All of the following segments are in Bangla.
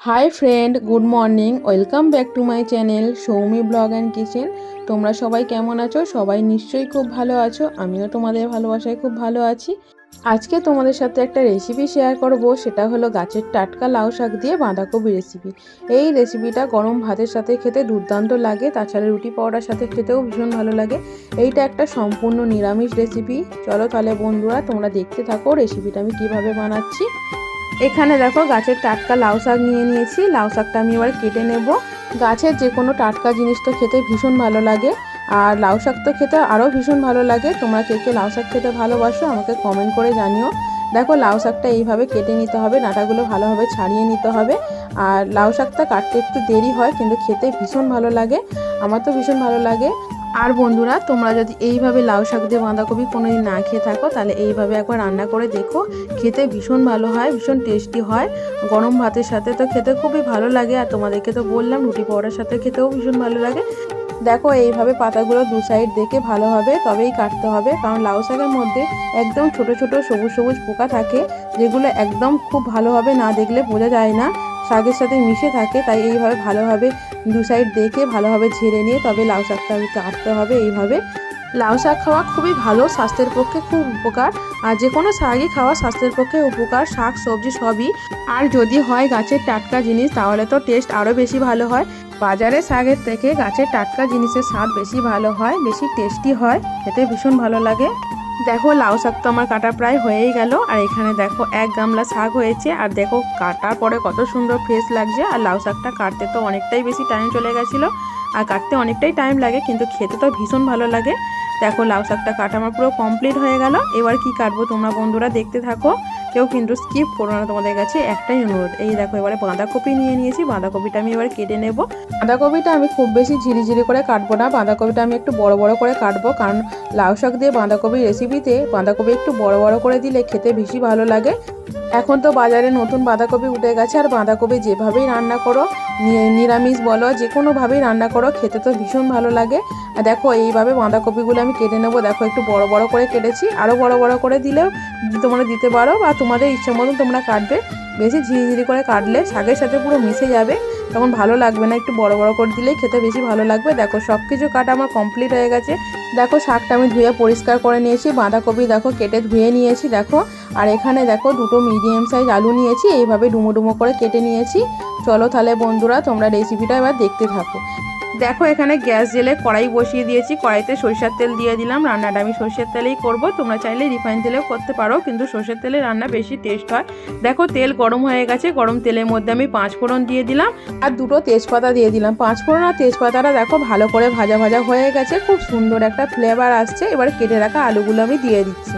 Hi friend, good morning. Welcome back to my channel Soumi blog and kitchen. তোমরা সবাই কেমন আছো? সবাই নিশ্চয়ই খুব ভালো আছো। আমিও তোমাদের ভালোবাসায় খুব ভালো আছি। আজকে তোমাদের সাথে একটা রেসিপি শেয়ার করব, সেটা হলো গাছের টাটকা লাউ শাক দিয়ে বাঁধাকপি রেসিপি। এই রেসিপিটা গরম ভাতের সাথে খেতে দুর্দান্ত লাগে, তাছাড়া রুটি পরোটার সাথে খেতেও ভীষণ ভালো লাগে। এইটা একটা সম্পূর্ণ নিরামিষ রেসিপি। চলো তাহলে বন্ধুরা, তোমরা দেখতে থাকো রেসিপিটা আমি কিভাবে বানাচ্ছি। এখানে দেখো গাছের টাটকা লাউ শাক নিয়ে নিয়েছি। লাউ শাকটা আমি এবার কেটে নেব। গাছের যে কোনো টাটকা জিনিস তো খেতে ভীষণ ভালো লাগে, আর লাউ শাক তো খেতে আরও ভীষণ ভালো লাগে। তোমরা কে কে লাউ শাক খেতে ভালোবাসো আমাকে কমেন্ট করে জানিও। দেখো লাউ শাকটা এইভাবে কেটে নিতে হবে, ডাঁটাগুলো ভালোভাবে ছাড়িয়ে নিতে হবে। আর লাউ শাকটা কাটতে একটু দেরি হয়, কিন্তু খেতে ভীষণ ভালো লাগে। আমার তো ভীষণ ভালো লাগে। আর বন্ধুরা, তোমরা যদি এইভাবে লাউ শাক দিয়ে বাঁধাকপি কোনোদিন না খেয়ে থাকো, তাহলে এইভাবে একবার রান্না করে দেখো। খেতে ভীষণ ভালো হয়, ভীষণ টেস্টি হয়। গরম ভাতের সাথে তো খেতে খুবই ভালো লাগে, আর তোমাদেরকে তো বললাম রুটি পরোটার সাথে খেতেও ভীষণ ভালো লাগে। দেখো এইভাবে পাতাগুলো দু সাইড দেখে ভালোভাবে তবেই কাটতে হবে, কারণ লাউ শাকের মধ্যে একদম ছোট ছোট সবুজ সবুজ পোকা থাকে, যেগুলো একদম খুব ভালোভাবে না দেখলে বোঝা যায় না, শাকের সাথে মিশে থাকে। তাই এইভাবে ভালোভাবে দু সাইড দেখে ভালোভাবে ঝেড়ে নিয়ে তবে লাউ শাকটা কাটতে হবে। এইভাবে লাউ শাক খাওয়া খুবই ভালো, স্বাস্থ্যের পক্ষে খুব উপকার। আর যে কোনো শাকই খাওয়া স্বাস্থ্যের পক্ষে উপকার, শাক সবজি সবই। আর যদি হয় গাছের টাটকা জিনিস, তাহলে তো টেস্ট আরও বেশি ভালো হয়। বাজারের শাকের থেকে গাছের টাটকা জিনিসের স্বাদ বেশি ভালো হয়, বেশি টেস্টি হয়, খেতে ভীষণ ভালো লাগে। দেখো লাউ শাক তো আমার কাটা প্রায় হয়েই গেল। আর এখানে দেখো এক গামলা শাক হয়েছে, আর দেখো কাটার পরে কত সুন্দর ফ্রেশ লাগছে। আর লাউ শাকটা কাটতে তো অনেকটাই বেশি টাইম চলে গেছিলো, আর কাটতে অনেকটাই টাইম লাগে, কিন্তু খেতে তো ভীষণ ভালো লাগে। দেখো লাউ শাকটা কাটা আমার পুরো কমপ্লিট হয়ে গেল। এবার কি কাটবো তোমরা বন্ধুরা দেখতে থাকো, কেউ কিন্তু স্কিপ করো না, তোমাদের কাছে একটাই অনুরোধ। এই দেখো এবারে বাঁধাকপি নিয়ে নিয়েছি, বাঁধাকপিটা আমি এবার কেটে নেব। বাঁধাকপিটা আমি খুব বেশি ঝিরিঝিরি করে কাটবো না, বাঁধাকপিটা আমি একটু বড় বড় করে কাটবো, কারণ লাউ শাক দিয়ে বাঁধাকপি রেসিপিতে বাঁধাকপি একটু বড় বড় করে দিলে খেতে বেশি ভালো লাগে। এখন তো বাজারে নতুন বাঁধাকপি উঠে গেছে, আর বাঁধাকপি যেভাবেই রান্না করো, নিরামিষ বলো যে কোনোভাবেই রান্না করো, খেতে তো ভীষণ ভালো লাগে। আর দেখো এইভাবে বাঁধাকপিগুলো আমি কেটে নেবো। দেখো একটু বড় বড় করে কেটেছি, আরও বড় বড় করে দিলেও তোমরা দিতে পারো, বা তোমাদের ইচ্ছে মতন তোমরা কাটবে। বেশি ঝিরিঝিরি করে কাটলে শাকের সাথে পুরো মিশে যাবে, তখন ভালো লাগবে না। একটু বড় বড় করে দিলেই খেতে বেশি ভালো লাগবে। দেখো সব কিছু কাটা আমার কমপ্লিট হয়ে গেছে। দেখো শাকটা আমি ধুয়ে পরিষ্কার করে নিয়েছি, বাঁধাকপি দেখো কেটে ধুয়ে নিয়েছি দেখো। আর এখানে দেখো দুটো মিডিয়াম সাইজ আলু নিয়েছি, এইভাবে ডুমো ডুমো করে কেটে নিয়েছি। চলো তাহলে বন্ধুরা, তোমরা রেসিপিটা এবার দেখতে থাকো। দেখো এখানে গ্যাস জেলে কড়াই বসিয়ে দিয়েছি, কড়াইতে সরিষার তেল দিয়ে দিলাম। রান্নাটা আমি সরষের তেলেই করব, তোমরা চাইলে রিফাইন তেলেও করতে পারো, কিন্তু সরষের তেলে রান্না বেশি টেস্ট হয়। দেখো তেল গরম হয়ে গেছে, গরম তেলের মধ্যে আমি 5 ফোড়ন দিয়ে দিলাম, আর দুটো তেজপাতা দিয়ে দিলাম। 5 ফোড়ন আর তেজপাতাটা দেখো ভালো করে ভাজা ভাজা হয়ে গেছে, খুব সুন্দর একটা ফ্লেভার আসছে। এবার কেটে রাখা আলুগুলো আমি দিয়ে দিচ্ছি।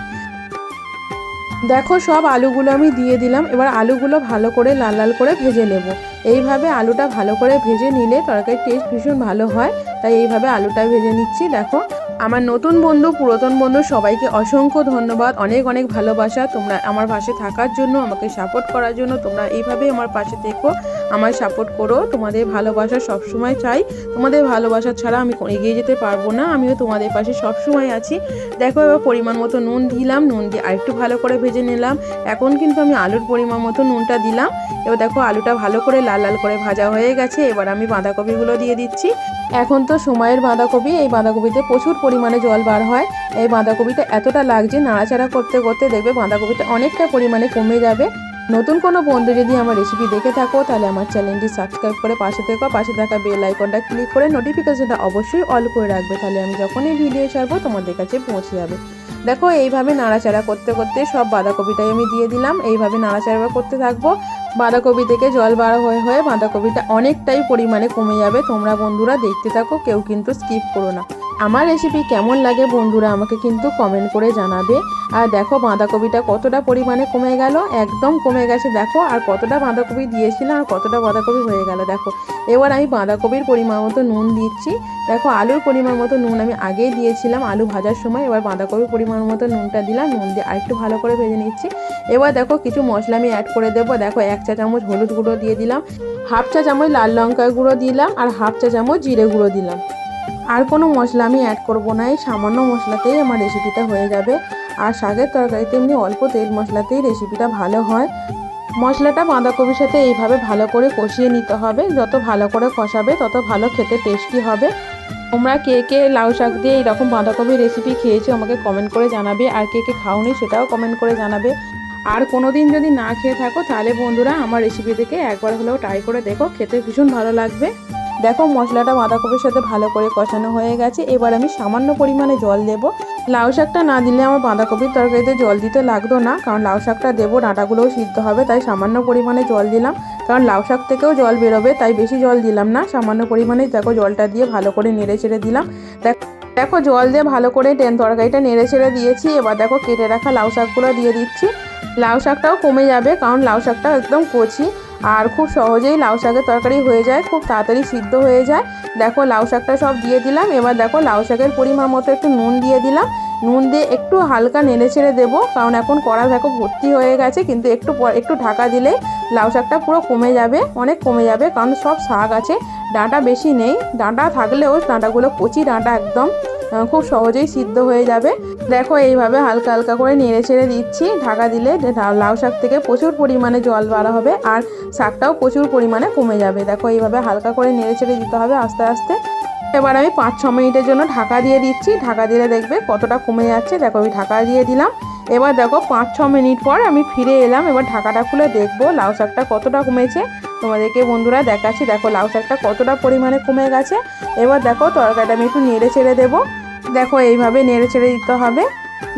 দেখো সব আলুগুলো আমি দিয়ে দিলাম। এবার আলুগুলো ভালো করে লাল লাল করে ভেজে নেব। এইভাবে আলুটা ভালো করে ভেজে নিলে তরকারির টেস্ট ভীষণ ভালো হয়, তাই এইভাবে আলুটা ভেজে নিচ্ছি। দেখো আমার নতুন বন্ধু পুরাতন বন্ধু সবাইকে অসংখ্য ধন্যবাদ, অনেক অনেক ভালোবাসা তোমরা আমার পাশে থাকার জন্য, আমাকে সাপোর্ট করার জন্য। তোমরা এইভাবেই আমার পাশে থেকো, আমায় সাপোর্ট করো। তোমাদের ভালোবাসা সবসময় চাই, তোমাদের ভালোবাসা ছাড়া আমি এগিয়ে যেতে পারবো না। আমিও তোমাদের পাশে সবসময় আছি। দেখো এবার পরিমাণ মতো নুন দিলাম, নুন দিয়ে আরেকটু ভালো করে ভেজে নিলাম। এখন কিন্তু আমি আলুর পরিমাণ মতো নুনটা দিলাম। এবার দেখো আলুটা ভালো করে লাল লাল করে ভাজা হয়ে গেছে। এবার আমি বাঁধাকপিগুলো দিয়ে দিচ্ছি। এখন তো সময়ের বাঁধাকপি, এই বাঁধাকপিতে প্রচুর পরিমাণে জল বার হয়। এই বাঁধাকপিটা এতটা লাগছে, নাড়াচাড়া করতে করতে দেখবে বাঁধাকপিটা অনেকটা পরিমাণে কমে যাবে। নতুন কোনো বন্ধু যদি আমার রেসিপি দেখে থাকো, তাহলে আমার চ্যানেলটি সাবস্ক্রাইব করে পাশে থেকো, পাশে থাকা বেল আইকনটা ক্লিক করে নোটিফিকেশনটা অবশ্যই অল করে রাখবে, তাহলে আমি যখনই ভিডিও ছাড়বো তোমাদের কাছে পৌঁছে যাবে। দেখো এইভাবে নাড়াচাড়া করতে করতে সব বাঁধাকপিটাই আমি দিয়ে দিলাম। এইভাবে নাড়াচাড়া করতে থাকবো। বাঁধাকপি থেকে জল বার হয়ে হয়ে বাঁধাকপিটা অনেকটাই পরিমাণে কমে যাবে। তোমরা বন্ধুরা দেখতে থাকো, কেউ কিন্তু স্কিপ করো না। আমার রেসিপি কেমন লাগে বন্ধুরা আমাকে কিন্তু কমেন্ট করে জানাবে। আর দেখো বাঁধাকপিটা কতটা পরিমাণে কমে গেল, একদম কমে গেছে। দেখো আর কতটা বাঁধাকপি দিয়েছিলাম, আর কতটা বাঁধাকপি হয়ে গেল দেখো। এবার আমি বাঁধাকপির পরিমাণ মতো নুন দিচ্ছি। দেখো আলুর পরিমাণ মতো নুন আমি আগেই দিয়েছিলাম আলু ভাজার সময়। এবার বাঁধাকপির পরিমাণ মতো নুনটা দিলাম, নুন দিয়ে আরেকটু ভালো করে ভেজে নিচ্ছি। এবার দেখো কিছু মশলা আমি অ্যাড করে দেবো। দেখো 1 চা চামচ হলুদ গুঁড়ো দিয়ে দিলাম, 1/2 চা চামচ লাল লঙ্কা গুঁড়ো দিলাম, আর 1/2 চা চামচ জিরে গুঁড়ো দিলাম। আর কোনো মশলা আমি অ্যাড করব না, এই সামান্য মশলাতেই আমার রেসিপিটা হয়ে যাবে। আর শাকের তরকারিতে এমনি অল্প তেল মশলাতেই রেসিপিটা ভালো হয়। মশলাটা বাঁধাকপির সাথে এইভাবে ভালো করে কষিয়ে নিতে হবে। যত ভালো করে কষাবে তত ভালো খেতে টেস্টি হবে। তোমরা কে কে লাউ শাক দিয়ে এইরকম বাঁধাকপির রেসিপি খেয়েছো আমাকে কমেন্ট করে জানাবে, আর কে কে খাওনি সেটাও কমেন্ট করে জানাবে। আর কোনো দিন যদি না খেয়ে থাকো তাহলে বন্ধুরা আমার রেসিপি থেকে একবার হলেও ট্রাই করে দেখো, খেতে ভীষণ ভালো লাগবে। দেখো মশলাটা বাঁধাকপির সাথে ভালো করে কষানো হয়ে গেছে। এবার আমি সামান্য পরিমাণে জল দেব। লাউ শাকটা না দিলে আমার বাঁধাকপির তরকারিতে জল দিতে লাগতো না, কারণ লাউ শাকটা দেবো, ডাঁটাগুলোও সিদ্ধ হবে, তাই সামান্য পরিমাণে জল দিলাম। কারণ লাউ শাক থেকেও জল বেরোবে, তাই বেশি জল দিলাম না, সামান্য পরিমাণেই দেখো জলটা দিয়ে ভালো করে নেড়ে চেড়ে দিলাম। দেখো জল দিয়ে ভালো করে তরকারিটা নেড়ে চেড়ে দিয়েছি। এবার দেখো কেটে রাখা লাউ শাকগুলো দিয়ে দিচ্ছি। লাউ শাকটাও কমে যাবে, কারণ লাউ শাকটা একদম কচি আর খুব সহজেই লাউ শাকের তরকারি হয়ে যায়, খুব তাড়াতাড়ি সিদ্ধ হয়ে যায়। দেখো লাউ শাকটা সব দিয়ে দিলাম। এবার দেখো লাউ শাকের পরিমাণ মতো একটু নুন দিয়ে দিলাম। নুন দিয়ে একটু হালকা নেড়ে ছেড়ে দেবো, কারণ এখন কড়া দেখো ভর্তি হয়ে গেছে, কিন্তু একটু ঢাকা দিলেই লাউ শাকটা পুরো কমে যাবে, অনেক কমে যাবে, কারণ সব শাক আছে, ডাঁটা বেশি নেই। ডাঁটা থাকলেও ডাঁটাগুলো কচি ডাঁটা, একদম খুব সহজেই সিদ্ধ হয়ে যাবে। দেখো এইভাবে হালকা হালকা করে নেড়ে ছেড়ে দিচ্ছি। ঢাকা দিলে লাউ শাক থেকে প্রচুর পরিমাণে জল বার হবে আর শাকটাও প্রচুর পরিমাণে কমে যাবে। দেখো এইভাবে হালকা করে নেড়ে ছেড়ে দিতে হবে আস্তে আস্তে। এবার আমি 5-6 মিনিটের জন্য ঢাকা দিয়ে দিচ্ছি। ঢাকা দিলে দেখবে কতটা কমে যাচ্ছে। দেখো আমি ঢাকা দিয়ে দিলাম। এবার দেখো 5-6 মিনিট পর আমি ফিরে এলাম। এবার ঢাকাটা খুলে দেখবো লাউ শাকটা কতটা কমেছে। তোমাদেরকে বন্ধুরা দেখাচ্ছি, দেখো লাউ শাকটা কতটা পরিমাণে কমে গেছে। এবার দেখো তরকারিটা আমি একটু নেড়ে ছেড়ে দেবো। দেখো এইভাবে নেড়ে ছেড়ে দিতে হবে।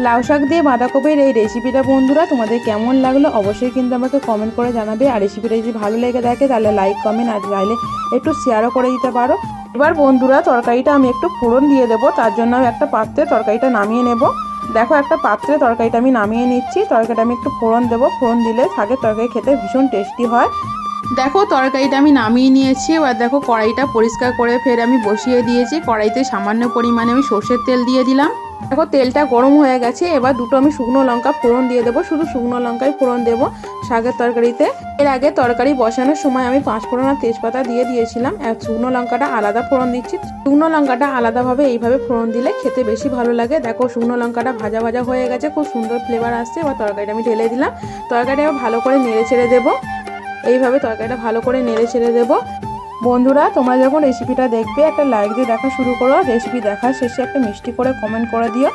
লাউ শাক দিয়ে বাঁধাকপির এই রেসিপিটা বন্ধুরা তোমাদের কেমন লাগলো অবশ্যই কিন্তু আমাকে কমেন্ট করে জানাবে। আর রেসিপিটা যদি ভালো লেগে থাকে তাহলে লাইক কমেন্ট আর চাইলে একটু শেয়ারও করে দিতে পারো। এবার বন্ধুরা তরকারিটা আমি একটু ফোড়ন দিয়ে দেবো, তার জন্য আমি একটা পাত্রে তরকারিটা নামিয়ে নেব। দেখো একটা পাত্রে তরকারিটা আমি নামিয়ে নিচ্ছি। তরকারিটা আমি একটু ফোড়ন দেবো, ফোড়ন দিলে শাকের তরকারি খেতে ভীষণ টেস্টি হয়। দেখো তরকারিটা আমি নামিয়ে নিয়েছি। এবার দেখো কড়াইটা পরিষ্কার করে ফের আমি বসিয়ে দিয়েছি। কড়াইতে সামান্য পরিমাণে আমি সর্ষের তেল দিয়ে দিলাম। দেখো তেলটা গরম হয়ে গেছে। এবার দুটো আমি শুকনো লঙ্কা ফোড়ন দিয়ে দেবো, শুধু শুকনো লঙ্কাই ফোড়ন দেবো শাকের তরকারিতে। এর আগে তরকারি বসানোর সময় আমি 5 ফোড়ন আর তেজপাতা দিয়ে দিয়েছিলাম। আর শুকনো লঙ্কাটা আলাদা ফোড়ন দিচ্ছি। শুকনো লঙ্কাটা আলাদাভাবে এইভাবে ফোড়ন দিলে খেতে বেশি ভালো লাগে। দেখো শুকনো লঙ্কাটা ভাজা ভাজা হয়ে গেছে, খুব সুন্দর ফ্লেভার আসছে। এবার তরকারিটা আমি ঢেলে দিলাম। তরকারিটা ভালো করে নেড়ে ছেড়ে দেবো। এইভাবে তরকারিটা ভালো করে নেড়ে ছেড়ে দেবো। বন্ধুরা তোমরা যখন রেসিপিটা দেখবে একটা লাইক দিয়ে দেখা শুরু করো। রেসিপি দেখার শেষে একটা মিষ্টি করে কমেন্ট করে দিও।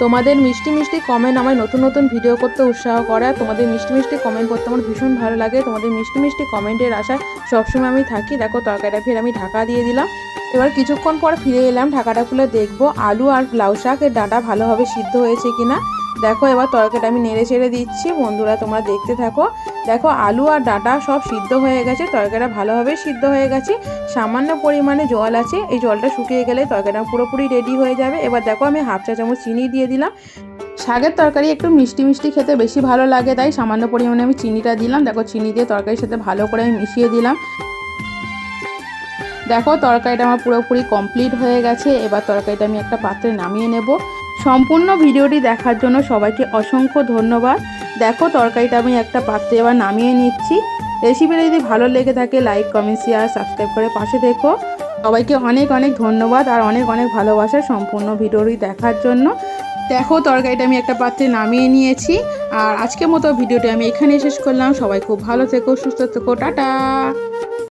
তোমাদের মিষ্টি মিষ্টি কমেন্ট আমায় নতুন নতুন ভিডিও করতে উৎসাহ করে। আর তোমাদের মিষ্টি মিষ্টি কমেন্ট করতে আমার ভীষণ ভালো লাগে। তোমাদের মিষ্টি মিষ্টি কমেন্টের আশায় সবসময় আমি থাকি। দেখো তরকারিটা ফের আমি ঢাকা দিয়ে দিলাম। এবার কিছুক্ষণ পর ফিরে এলাম। ঢাকাটা খুলে দেখবো আলু আর লাউ শাকের ডাঁটা ভালোভাবে সিদ্ধ হয়েছে কিনা। দেখো এবার তরকারিটা আমি নেড়ে ছেড়ে দিচ্ছি। বন্ধুরা তোমরা দেখতে থাকো। দেখো আলু আর ডাঁটা সব সিদ্ধ হয়ে গেছে, তরকারিটা ভালোভাবে সিদ্ধ হয়ে গেছে। সামান্য পরিমাণে জল আছে, এই জলটা শুকিয়ে গেলে তরকারিটা পুরোপুরি রেডি হয়ে যাবে। এবার দেখো আমি 1/2 চা চামচ চিনি দিয়ে দিলাম। শাকের তরকারি একটু মিষ্টি মিষ্টি খেতে বেশি ভালো লাগে, তাই সামান্য পরিমাণে আমি চিনিটা দিলাম। দেখো চিনি দিয়ে তরকারির সাথে ভালো করে আমি মিশিয়ে দিলাম। দেখো তরকারিটা আমার পুরোপুরি কমপ্লিট হয়ে গেছে। এবার তরকারিটা আমি একটা পাত্রে নামিয়ে নেব। সম্পূর্ণ ভিডিওটি দেখার জন্য সবাইকে অসংখ্য ধন্যবাদ। দেখো তরকারিটা আমি একটা পাত্রে এবার নামিয়ে নিচ্ছি। রেসিপিটা যদি ভালো লেগে থাকে লাইক কমেন্ট শেয়ার সাবস্ক্রাইব করে পাশে থেকো। সবাইকে অনেক অনেক ধন্যবাদ আর অনেক অনেক ভালোবাসা সম্পূর্ণ ভিডিওটি দেখার জন্য। দেখো তরকারিটা আমি একটা পাত্রে নামিয়ে নিয়েছি। আর আজকের মতো ভিডিওটি আমি এখানেই শেষ করলাম। সবাই খুব ভালো থেকো, সুস্থ থেকো, টাটা।